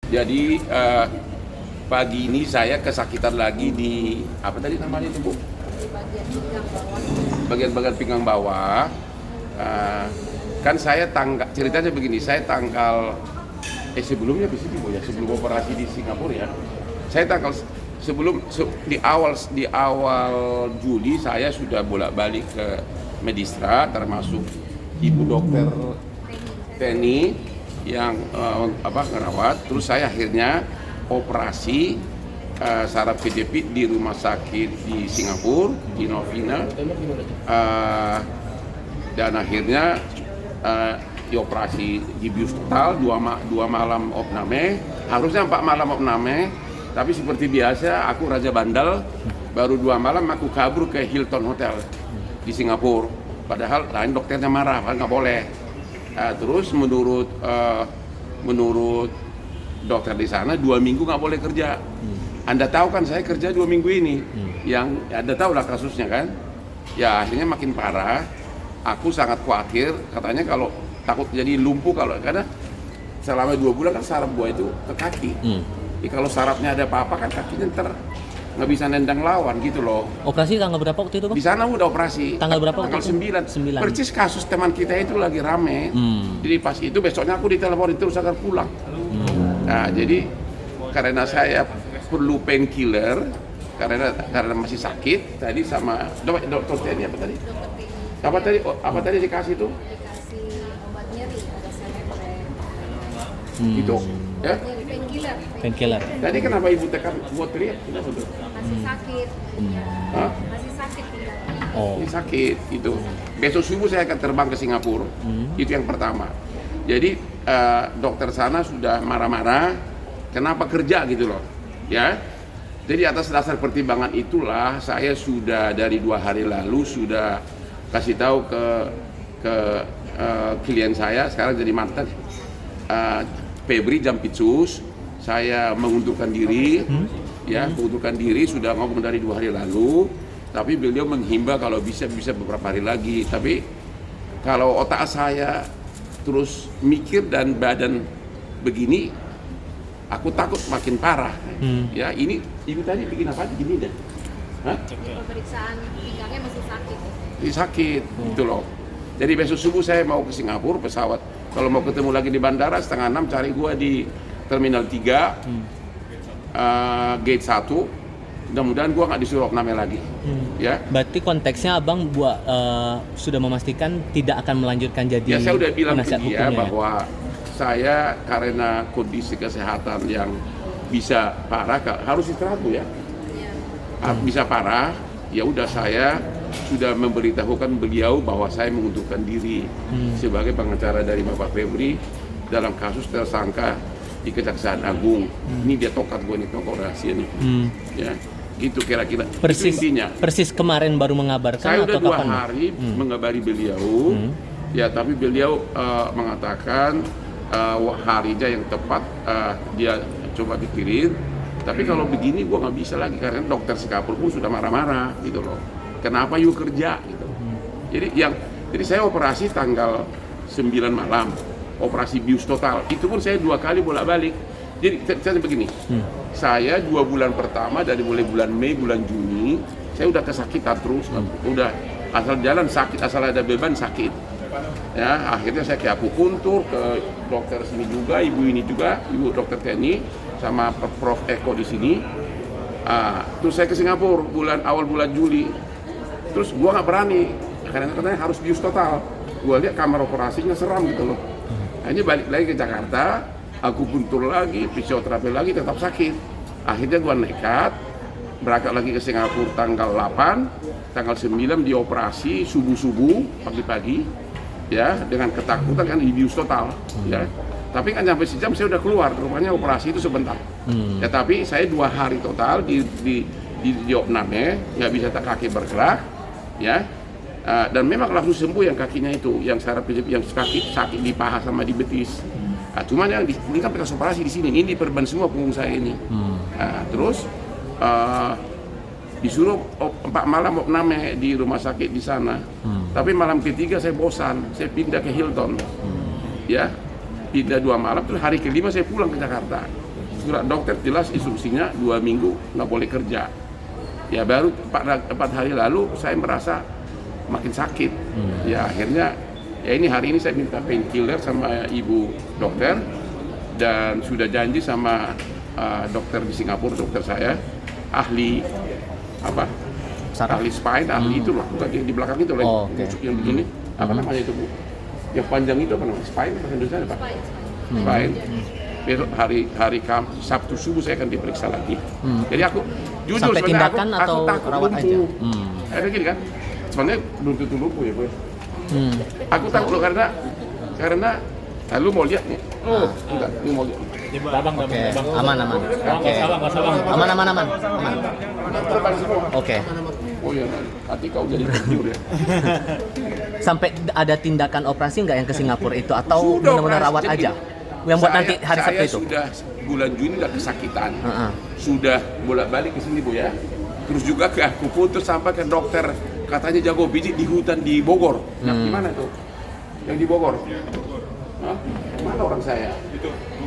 Jadi pagi ini saya kesakitan lagi di apa tadi namanya itu Bu? Bagian-bagian pinggang bawah. Kan saya ceritanya begini, saya tanggal sebelumnya di sini Bu ya, sebelum operasi di Singapura ya. Saya tanggal di awal Juli saya sudah bolak-balik ke Medistra, termasuk Ibu Dokter Teni yang ngerawat. Terus saya akhirnya operasi saraf kejepit di rumah sakit di Singapura, di Novena, dan akhirnya dioperasi di bius total 2 malam opname, harusnya 4 malam opname, tapi seperti biasa aku raja bandel, baru 2 malam aku kabur ke Hilton Hotel di Singapura, padahal lain dokternya marah, kan nggak boleh. Terus menurut dokter di sana 2 minggu nggak boleh kerja. Anda tahu kan saya kerja 2 minggu ini, yang Anda tahu lah kasusnya kan. Ya akhirnya makin parah. Aku sangat khawatir, katanya kalau takut jadi lumpuh karena selama 2 bulan kan saraf gua itu ke kaki. Jadi kalau sarafnya ada apa-apa kan kakinya nggak bisa nendang lawan gitu loh. Operasi tanggal berapa waktu itu Bang? Di sana udah operasi. Tanggal berapa? Tanggal 9. 9. Persis kasus teman kita itu lagi rame. Jadi pas itu besoknya aku ditelepon terus akan pulang. Nah jadi karena saya perlu painkiller karena masih sakit tadi sama dokter Teni apa tadi dikasih itu? Dikasih obat nyeri, ada Selebrex. Itu ya. Painkiller. Tadi kenapa ibu tekan buat teriak? Kenapa tuh? Masih sakit. Hah? Masih sakit pinggangnya. Oh. Ini sakit itu. Besok subuh saya akan terbang ke Singapura. Itu yang pertama. Jadi dokter sana sudah marah-marah. Kenapa kerja gitu loh? Ya. Jadi atas dasar pertimbangan itulah saya sudah dari 2 hari lalu sudah kasih tahu ke klien saya sekarang jadi mantan Febri Jampitsus, saya mengundurkan diri, ya mengundurkan diri sudah ngomong dari 2 hari lalu, tapi beliau menghimbau kalau bisa beberapa hari lagi. Tapi kalau otak saya terus mikir dan badan begini, aku takut makin parah. Ya ini tadi bikin apa gini deh? Hah? Pemeriksaan pinggangnya masih sakit. Sakit gitu loh. Jadi besok subuh saya mau ke Singapura pesawat. Kalau mau ketemu lagi di bandara 5:30 cari gua di Terminal 3 Gate 1. Mudah-mudahan gua nggak disuruh opname lagi. Ya. Berarti konteksnya Abang sudah memastikan tidak akan melanjutkan jadi Ya saya udah bilang ke penasihat dia hukumnya, bahwa saya karena kondisi kesehatan yang bisa parah harus istirahat Bu ya. Bisa parah, ya udah saya sudah memberitahukan beliau bahwa saya mengundurkan diri sebagai pengacara dari Bapak Febri dalam kasus tersangka di Kejaksaan Agung. Ini dia tokat gue nih, tokoh rahasia nih. Ya, gitu kira-kira. Persis, itu intinya. Persis kemarin baru mengabarkan Saya atau udah 2 kapan? hari mengabari beliau. Ya, tapi beliau mengatakan harinya yang tepat dia coba pikirin. Tapi kalau begini gue nggak bisa lagi karena dokter Singapura pun sudah marah-marah gitu loh. Kenapa you kerja gitu. Jadi saya operasi tanggal 9 malam, operasi bius total. Itu pun saya 2 kali bolak-balik. Jadi saya begini, saya 2 bulan pertama dari mulai bulan Mei, bulan Juni, saya udah kesakitan terus, udah asal jalan sakit, asal ada beban sakit. Ya, akhirnya saya ke akupuntur, ke dokter sini juga, ibu ini juga, ibu dokter Teni, sama Prof Eko di sini. Terus saya ke Singapura awal bulan Juli. Terus gua nggak berani, karena katanya harus bius total. Gua lihat kamar operasinya seram gitu loh. Akhirnya balik lagi ke Jakarta, akupuntur lagi, fisioterapi lagi, tetap sakit. Akhirnya gua nekat, berangkat lagi ke Singapura tanggal 8, tanggal 9 dioperasi subuh-subuh, pagi-pagi. Ya, dengan ketakutan kan bius total. Ya. Tapi kan sampai sejam saya udah keluar, rupanya operasi itu sebentar. Ya tapi saya 2 hari total di opname, nggak bisa kaki bergerak, ya. Dan memang langsung sembuh yang kakinya itu, yang saraf yang sakit di paha sama di betis. Cuman yang ini kan bekas operasi di sini, ini diperban semua punggung saya ini. Terus disuruh 4 malam opname di rumah sakit di sana. Tapi malam ketiga saya bosan, saya pindah ke Hilton. Ya. Pindah 2 malam, terus hari kelima saya pulang ke Jakarta. surat dokter jelas instruksinya 2 minggu nggak boleh kerja. Ya baru 4 hari lalu saya merasa makin sakit. Ya akhirnya ya ini hari ini saya minta painkiller sama ibu dokter dan sudah janji sama dokter di Singapura, dokter saya ahli apa? Saraf. Ahli spine, ahli itu loh, bukan yang di belakang itu loh, yang begini. Apa namanya itu, Bu? Yang panjang itu apa namanya? Spine bahasa Indonesia apa? Spine. Besok hari Sabtu subuh saya akan diperiksa lagi. Jadi aku jujur Sampai sebenarnya tindakan aku atau takut rawat lumpuh. aja? Ada gini kan? Sebenarnya belum tentu lumpuh ya, Bu. Aku takut loh karena lu mau lihat nih. Oh, enggak, lu mau lihat. Oke, aman. Oke. Aman. Terbang semua. Oke. Oh iya, hati kau jadi tergiur ya. Sampai ada tindakan operasi nggak yang ke Singapura itu atau Sudah benar-benar operasi. rawat Jadi aja? Yang buat nanti hari Sabtu itu? Saya sudah bulan Juni udah kesakitan. Heeh. Sudah bolak-balik ke sini, Bu ya. Terus juga ke akupunktur sampai ke dokter katanya jago pijit di hutan di Bogor. Nah, gimana tuh? Yang di Bogor? Hah? Mana orang saya?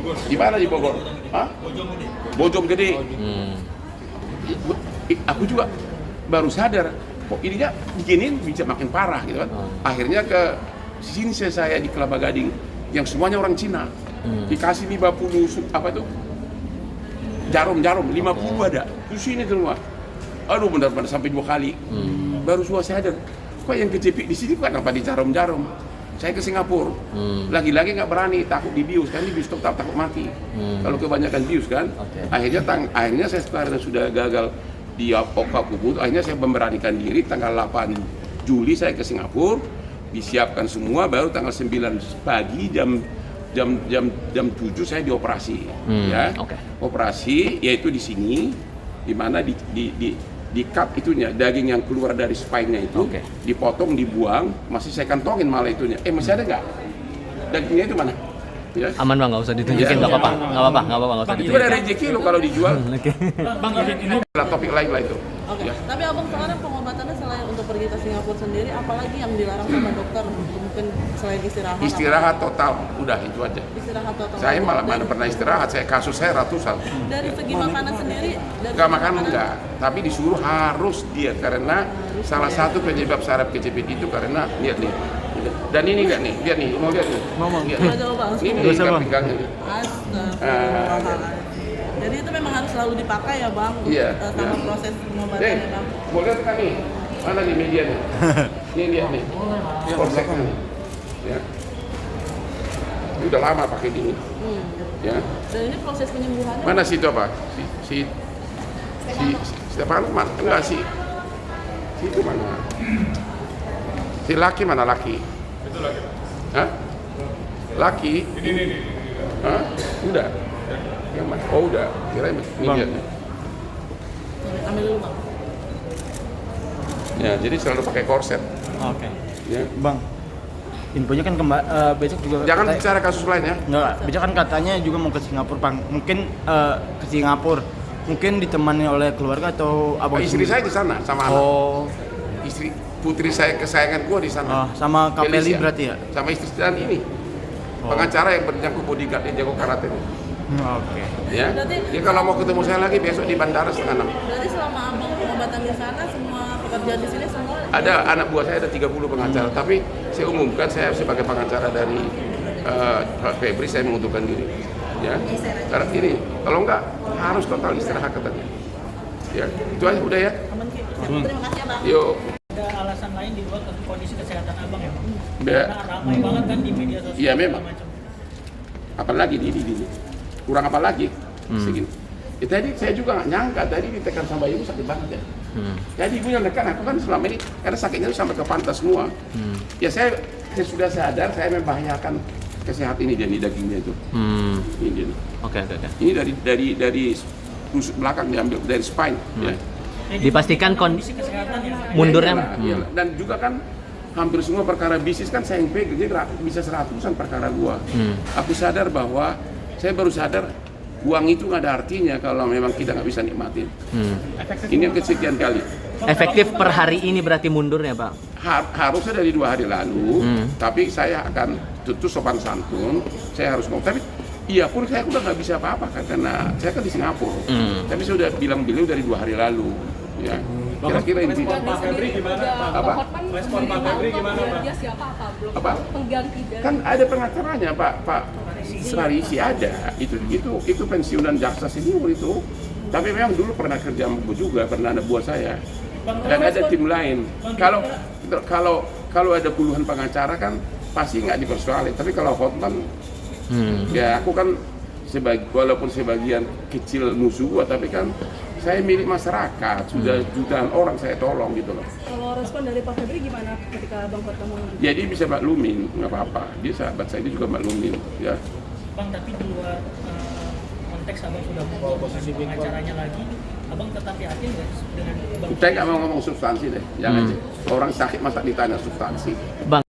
Di mana di Bogor? Hah? Bojonggede. Aku juga baru sadar kok ininya beginiin bisa makin parah gitu kan. Akhirnya ke sini saya di Kelapa Gading yang semuanya orang Cina. Dikasih 50 apa itu? Jarum 50 ada. Di sini semua. Aduh benar-benar sampai 2 kali. Baru sadar. Kok yang kejepit di sini kenapa di jarum-jarum? Saya ke Singapura, lagi-lagi nggak berani, takut dibius, kan dibius tetap takut mati. Kalau kebanyakan bius kan, akhirnya saya sekarang sudah gagal di Okupunktur, akhirnya saya memberanikan diri tanggal 8 Juli saya ke Singapura, disiapkan semua, baru tanggal 9 pagi jam 7 saya dioperasi, ya, operasi yaitu di sini, di mana di cut itunya, daging yang keluar dari spine-nya itu dipotong, dibuang, masih saya kantongin malah itunya. Masih ada nggak? Dagingnya itu mana? Ya. Aman Bang, nggak usah ditunjukin, nggak apa-apa, nggak usah Itu ada ditunjukin. rezeki lo kalau dijual. Oke. Bang, ini Lah topik lain lah itu. Oke, Ya. tapi abang sekarang pengobatannya selain untuk pergi ke Singapura sendiri, apalagi yang dilarang sama dokter? Mungkin selain istirahat? Istirahat total, udah itu aja. Istirahat total. Saya malah mana pernah istirahat, kasus saya ratusan. Dari segi makanan sendiri? Enggak makan enggak, tapi disuruh harus diet karena salah satu penyebab saraf kejepit itu karena lihat nih. Dan ini enggak nih, lihat nih, mau lihat nih. Lihat. Coba jauh bang. Ini pinggangnya nih. Astagfirullahaladzim. Jadi itu memang harus selalu dipakai ya bang? Iya. Sama proses pengobatannya bang? Mau lihat kan nih? Mana nih media nih? Ini lihat nih. Polseknya nih. Ya. Ini udah lama pakai gini. Ya. Dan ini proses penyembuhannya? Mana situ apa? Si Stefano mana? Enggak sih. Situ mana? Si laki mana laki? Itu laki. Hah? Laki? Ini. Hah? Udah. Yang mana? Oh udah. Kirain ini dia nih. Ambil dulu bang. Ya, jadi selalu pakai korset. Oke. Ya. Bang, infonya kan besok juga Jangan bicara kasus lain ya. Enggak, besok kan katanya juga mau ke Singapura, Bang. Mungkin ke Singapura. Mungkin ditemani oleh keluarga atau abang Istri sendiri? saya di sana sama anak. Oh, Istri putri saya kesayangan gua di sana. sama Kapeli Felicia. berarti ya? Sama istri dan ini. Pengacara yang berjago bodyguard yang jago karate. Oke. Ya. Jadi kalau mau ketemu saya lagi besok di bandara 5:30. Berarti selama abang pengobatan di sana, semua pekerjaan di sini semua? Ada anak buah saya ada 30 pengacara, tapi saya umumkan saya sebagai pengacara dari Febri saya mengundurkan diri. Ya. Karena ini kalau enggak harus total istirahat katanya. Ya, itu aja udah ya. Aman Ki. Terima kasih ya bang. Yuk. Ada alasan lain di luar kondisi kesehatan abang ya bang? Ya. Karena ramai banget kan di media sosial. Iya, memang. segala macam. Apalagi di kurang apa lagi? Segini. Ya, tadi saya juga nggak nyangka tadi ditekan sama ibu sakit banget ya. Jadi ibu yang tekan aku kan selama ini karena sakitnya itu sampai ke pantas semua. Ya saya sudah sadar saya membahayakan kesehatan ini di dagingnya itu. Ini dia nih. Oke. Ini dari tusuk belakang diambil dari spine. Ya. Jadi Dipastikan kondisi kesehatan ya. mundurnya. Iyalah. Dan juga kan hampir semua perkara bisnis kan saya yang pegang, jadi bisa 100-an perkara gua. Aku sadar bahwa saya baru sadar uang itu nggak ada artinya kalau memang kita nggak bisa nikmatin. Ini yang kesekian kali. Efektif per hari ini berarti mundurnya, Bang? Harusnya dari 2 hari lalu, tapi saya akan tentu sopan santun, saya harus ngomong. Tapi Iya pun saya udah nggak bisa apa-apa kan karena saya kan di Singapura. Tapi saya udah bilang beliau dari 2 hari lalu. Ya. Kira-kira ini Pak Febri gimana Pak? apa? Respon Pak Febri gimana Pak? Dia siapa apa belum Apa? pengganti dari Kan ada pengacaranya Pak Sarisi ada. Itu pensiunan jaksa senior itu. Tapi memang dulu pernah kerja sama gue juga, pernah ada buat saya. Dan ada tim lain. Kalau ada puluhan pengacara kan pasti nggak dipersoalin. Tapi kalau Hotman, ya aku kan walaupun sebagian kecil musuh gua, tapi kan saya milik masyarakat. Sudah jutaan orang saya tolong gitu loh. Kalau respon dari Pak Febri gimana ketika Bang Hotman ngomong? Jadi bisa maklumin, nggak apa-apa. Dia sahabat saya, dia juga maklumin. Ya. Bang, tapi di luar konteks abang sudah membawa posisi pengacaranya lagi, abang tetap yakin nggak dengan bang? Saya nggak mau ngomong substansi deh, jangan sih. Orang sakit masa ditanya substansi. Bang.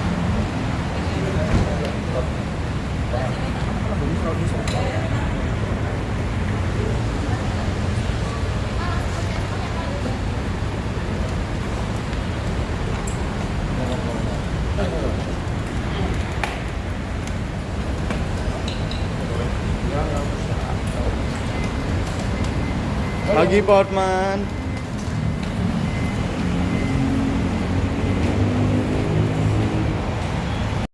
Pagi Pak Hotman.